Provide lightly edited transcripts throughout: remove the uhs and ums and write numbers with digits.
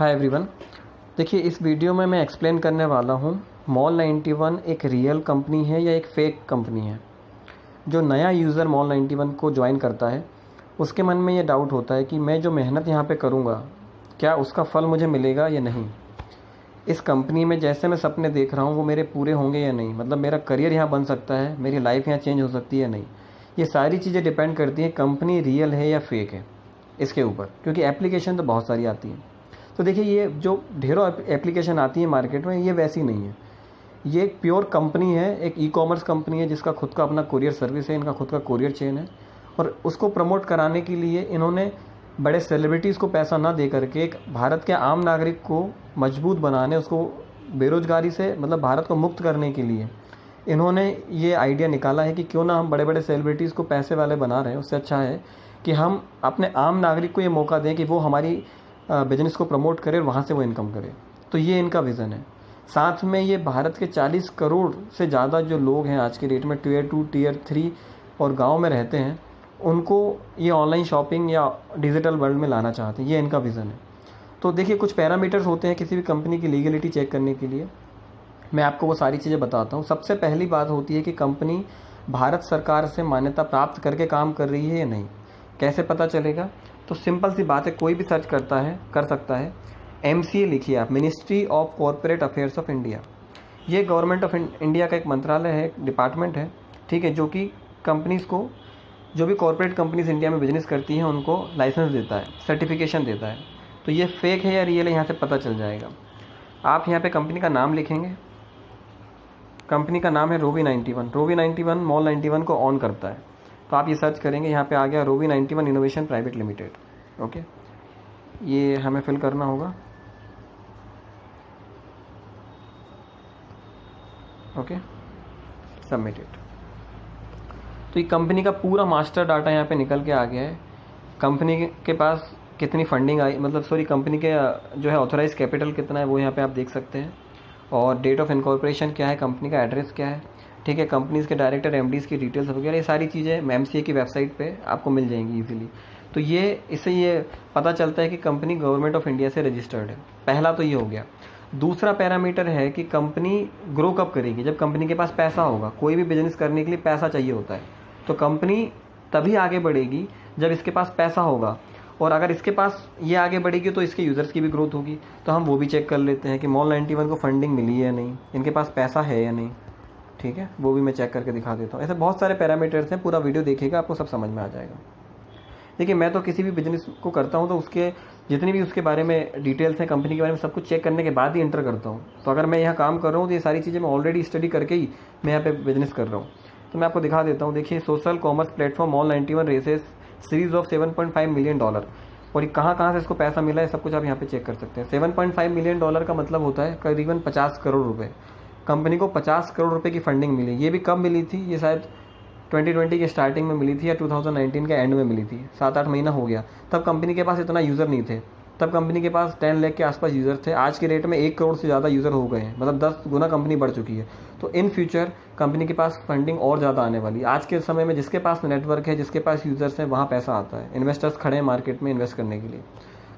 Hi everyone. देखिए, इस video में मैं एक्सप्लेन करने वाला हूँ मॉल 91 एक रियल कंपनी है या एक फ़ेक कंपनी है। जो नया यूज़र मॉल 91 को ज्वाइन करता है उसके मन में ये डाउट होता है कि मैं जो मेहनत यहाँ पे करूँगा क्या उसका फल मुझे मिलेगा या नहीं। इस कंपनी में जैसे मैं सपने देख रहा हूँ वो मेरे पूरे होंगे या नहीं, मतलब मेरा करियर यहाँ बन सकता है, मेरी लाइफ यहाँ चेंज हो सकती है या नहीं। ये सारी चीज़ें डिपेंड करती हैं कंपनी रियल है या फेक है इसके ऊपर, क्योंकि एप्लीकेशन तो बहुत सारी आती हैं। तो देखिए, ये जो ढेरों एप्लीकेशन आती है मार्केट में, ये वैसी नहीं है। ये एक प्योर कंपनी है, एक ई कॉमर्स कंपनी है जिसका खुद का अपना कुरियर सर्विस है, इनका खुद का कुरियर चेन है। और उसको प्रमोट कराने के लिए इन्होंने बड़े सेलिब्रिटीज़ को पैसा ना दे करके एक भारत के आम नागरिक को मजबूत बनाने, उसको बेरोजगारी से मतलब भारत को मुक्त करने के लिए इन्होंने ये आइडिया निकाला है कि क्यों ना हम बड़े बड़े सेलिब्रिटीज़ को पैसे वाले बना रहे हैं, उससे अच्छा है कि हम अपने आम नागरिक को ये मौका दें कि वो हमारी बिजनेस को प्रमोट करे और वहाँ से वो इनकम करे। तो ये इनका विज़न है। साथ में ये भारत के 40 करोड़ से ज़्यादा जो लोग हैं आज के डेट में टियर 2 टियर 3 और गांव में रहते हैं, उनको ये ऑनलाइन शॉपिंग या डिजिटल वर्ल्ड में लाना चाहते हैं। ये इनका विज़न है। तो देखिए, कुछ पैरामीटर्स होते हैं किसी भी कंपनी की लीगलिटी चेक करने के लिए। मैं आपको वो सारी चीज़ें बताता हूँ। सबसे पहली बात होती है कि कंपनी भारत सरकार से मान्यता प्राप्त करके काम कर रही है या नहीं। कैसे पता चलेगा? तो सिंपल सी बात है, कोई भी सर्च कर सकता है। MCA लिखिए आप, ministry of corporate affairs of India. ये गवर्नमेंट ऑफ इंडिया का एक मंत्रालय है, एक डिपार्टमेंट है, ठीक है, जो कि कंपनीज़ को, जो भी कॉरपोरेट कंपनीज इंडिया में बिजनेस करती हैं उनको लाइसेंस देता है, सर्टिफिकेशन देता है। तो ये फेक है या रियल है यहाँ से पता चल जाएगा। आप यहाँ पे कंपनी का नाम लिखेंगे। कंपनी का नाम है रोवी 91। रोवी 91 मॉल 91 को ऑन करता है। तो आप ये सर्च करेंगे, यहाँ पे आ गया रोवी 91 इनोवेशन प्राइवेट लिमिटेड। ओके, ये हमें फिल करना होगा। Okay, submitted. तो ये कंपनी का पूरा मास्टर डाटा यहाँ पे निकल के आ गया है। कंपनी के पास कितनी फंडिंग आई, मतलब सॉरी, कंपनी के जो है ऑथराइज कैपिटल कितना है वो यहाँ पे आप देख सकते हैं। और डेट ऑफ इनकॉर्पोरेशन क्या है, कंपनी का एड्रेस क्या है, ठीक है, कंपनीज़ के डायरेक्टर MDs की डिटेल्स वगैरह, ये सारी चीज़ें MCA की वेबसाइट पे आपको मिल जाएंगी इजीली। तो इससे ये पता चलता है कि कंपनी गवर्नमेंट ऑफ इंडिया से रजिस्टर्ड है। पहला तो ये हो गया। दूसरा पैरामीटर है कि कंपनी ग्रो कब करेगी। जब कंपनी के पास पैसा होगा। कोई भी बिजनेस करने के लिए पैसा चाहिए होता है, तो कंपनी तभी आगे बढ़ेगी जब इसके पास पैसा होगा। और अगर इसके पास ये आगे बढ़ेगी तो इसके यूज़र्स की भी ग्रोथ होगी। तो हम वो भी चेक कर लेते हैं कि मॉल 91 को फंडिंग मिली है या नहीं, इनके पास पैसा है या नहीं, ठीक है, वो भी मैं चेक करके दिखा देता हूँ। ऐसे बहुत सारे पैरामीटर्स हैं, पूरा वीडियो देखिएगा, आपको सब समझ में आ जाएगा। देखिए, मैं तो किसी भी बिजनेस को करता हूँ तो उसके जितनी भी उसके बारे में डिटेल्स हैं, कंपनी के बारे में सब कुछ चेक करने के बाद ही एंटर करता हूँ। तो अगर मैं यहाँ काम कर रहा हूँ तो ये सारी चीज़ें मैं ऑलरेडी स्टडी करके ही मैं यहाँ पे बिजनेस कर रहा हूँ। तो मैं आपको दिखा देता हूँ। देखिए, social commerce platform mall 91 raises series of $7.5 million. और ये कहाँ से इसको पैसा मिला है सब कुछ आप यहाँ पे चेक कर सकते हैं। $7.5 मिलियन का मतलब होता है करीबन 50 करोड़ रुपए। कंपनी को 50 करोड़ रुपए की फंडिंग मिली। ये भी कब मिली थी? ये शायद 2020 के स्टार्टिंग में मिली थी या 2019 के एंड में मिली थी। 7-8 महीना हो गया। तब कंपनी के पास इतना यूज़र नहीं थे। तब कंपनी के पास 10 लाख के आसपास यूज़र थे। आज के रेट में 1 करोड़ से ज़्यादा यूज़र हो गए हैं, मतलब 10 गुना कंपनी बढ़ चुकी है। तो इन फ्यूचर कंपनी के पास फंडिंग और ज़्यादा आने वाली है। आज के समय में जिसके पास नेटवर्क है, जिसके पास यूज़र्स हैं, वहाँ पैसा आता है। इन्वेस्टर्स खड़े हैं मार्केट में इन्वेस्ट करने के लिए।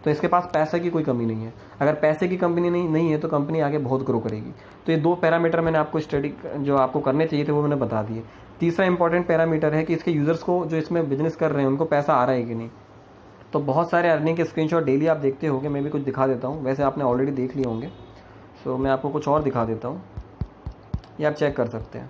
तो इसके पास पैसे की कोई कमी नहीं है। अगर पैसे की कंपनी नहीं है तो कंपनी आगे बहुत ग्रो करेगी। तो ये 2 पैरामीटर मैंने आपको स्टडी जो आपको करने चाहिए थे वो मैंने बता दिए। तीसरा इंपॉर्टेंट पैरामीटर है कि इसके यूज़र्स को, जो इसमें बिजनेस कर रहे हैं, उनको पैसा आ रहा है कि नहीं। तो बहुत सारे अर्निंग के स्क्रीनशॉट डेली आप देखते होंगे, मैं भी कुछ दिखा देता हूँ। वैसे आपने ऑलरेडी देख लिए होंगे, सो मैं आपको कुछ और दिखा देता हूँ। ये आप चेक कर सकते हैं,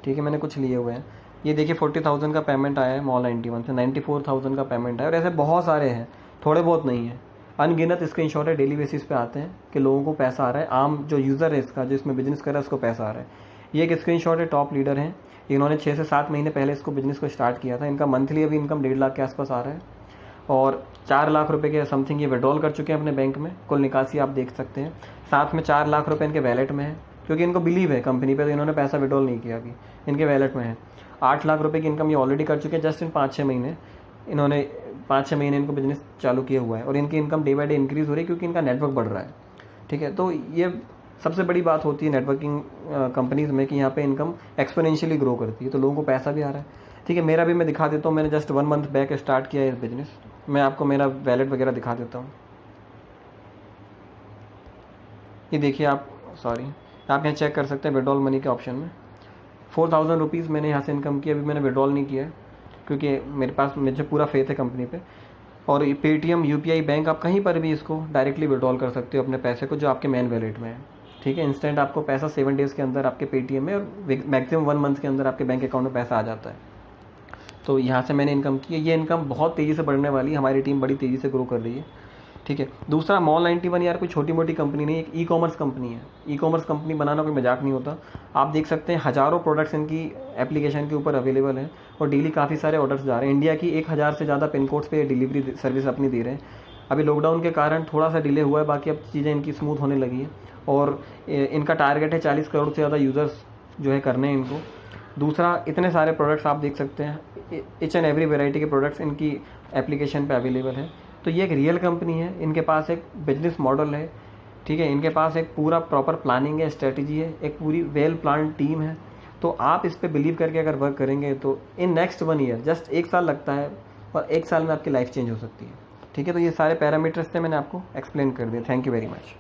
ठीक है, मैंने कुछ लिए हुए हैं। ये देखिए, 40,000 का पेमेंट आया है मॉल 91 से, 94,000 का पेमेंट आया। और ऐसे बहुत सारे हैं, थोड़े बहुत नहीं है, अनगिनत स्क्रीनशॉट है, डेली बेसिस पे आते हैं कि लोगों को पैसा आ रहा है। आम जो यूज़र है इसका, जो इसमें बिजनेस कर रहा है, उसको पैसा आ रहा है। ये एक स्क्रीनशॉट है, टॉप लीडर हैं, इन्होंने 6 से 7 महीने पहले इसको बिजनेस को स्टार्ट किया था। इनका मंथली अभी इनकम 1.5 लाख के आसपास आ रहा है और 4 लाख रुपए के समथिंग ये विड्रॉल कर चुके हैं अपने बैंक में। कुल निकासी आप देख सकते हैं। साथ में 4 लाख रुपए इनके वैलेट में है, क्योंकि इनको बिलीव है कंपनी पे, तो इन्होंने पैसा विड्रॉल नहीं किया, अभी इनके वैलेट में है। 8 लाख रुपए की इनकम ये ऑलरेडी कर चुके हैं जस्ट इन 5-6 महीने। इन्होंने 5-6 महीने इनको बिजनेस चालू किया हुआ है और इनकी income day by day increase हो रही है, क्योंकि इनका नेटवर्क बढ़ रहा है, ठीक है। तो ये सबसे बड़ी बात होती है नेटवर्किंग कंपनीज़ में कि यहाँ पे इनकम एक्सपोनेंशियली ग्रो करती है, तो लोगों को पैसा भी आ रहा है, ठीक है। मेरा भी मैं दिखा देता हूँ। मैंने जस्ट 1 मंथ बैक स्टार्ट किया है इस बिज़नेस। मैं आपको मेरा वैलेट वगैरह दिखा देता हूँ। ये देखिए आप, सॉरी, आप यहाँ चेक कर सकते हैं विड्रॉल मनी के ऑप्शन में 4000 रुपीज़ मैंने यहाँ से इनकम किया। अभी मैंने विड्रॉल नहीं किया है क्योंकि मेरे पास मुझे पूरा फेथ है कंपनी पे। और ये पेटीएम, यूपीआई, बैंक, आप कहीं पर भी इसको डायरेक्टली विड्रॉल कर सकते हो अपने पैसे को जो आपके मेन वैलेट में है। ठीक है, इंस्टेंट आपको पैसा 7 डेज़ के अंदर आपके पेटीएम में और मैक्सिमम 1 मंथ के अंदर आपके बैंक अकाउंट में पैसा आ जाता है। तो यहाँ से मैंने इनकम की है। ये इनकम बहुत तेज़ी से बढ़ने वाली है, हमारी टीम बड़ी तेज़ी से ग्रो कर रही है। ठीक है, दूसरा मॉल 91 यार कोई छोटी मोटी कंपनी नहीं, एक ई कॉमर्स कंपनी है। ई कॉमर्स कंपनी बनाना कोई मजाक नहीं होता। आप देख सकते हैं हज़ारों प्रोडक्ट्स इनकी एप्लीकेशन के ऊपर अवेलेबल हैं और डेली काफ़ी सारे ऑर्डर्स जा रहे हैं। इंडिया की 1000 से ज़्यादा पिन कोड्स पे डिलीवरी सर्विस अपनी दे रहे हैं। अभी लॉकडाउन के कारण थोड़ा सा डिले हुआ है, बाकी अब चीज़ें इनकी स्मूथ होने लगी है और इनका टारगेट है 40 करोड़ से ज़्यादा यूज़र्स जो है करने हैं इनको। दूसरा, इतने सारे प्रोडक्ट्स आप देख सकते हैं, ईच एंड एवरी वेराइटी के प्रोडक्ट्स इनकी एप्लीकेशन पे अवेलेबल है। तो ये एक रियल कंपनी है, इनके पास एक बिजनेस मॉडल है। ठीक है, इनके पास एक पूरा प्रॉपर प्लानिंग है, स्ट्रेटजी है, एक पूरी वेल प्लान टीम है। तो आप इस पे बिलीव करके अगर वर्क करेंगे तो इन नेक्स्ट 1 ईयर, जस्ट 1 साल लगता है और 1 साल में आपकी लाइफ चेंज हो सकती है। ठीक है, तो ये सारे पैरामीटर्स थे, मैंने आपको एक्सप्लेन कर दिए। Thank you very much.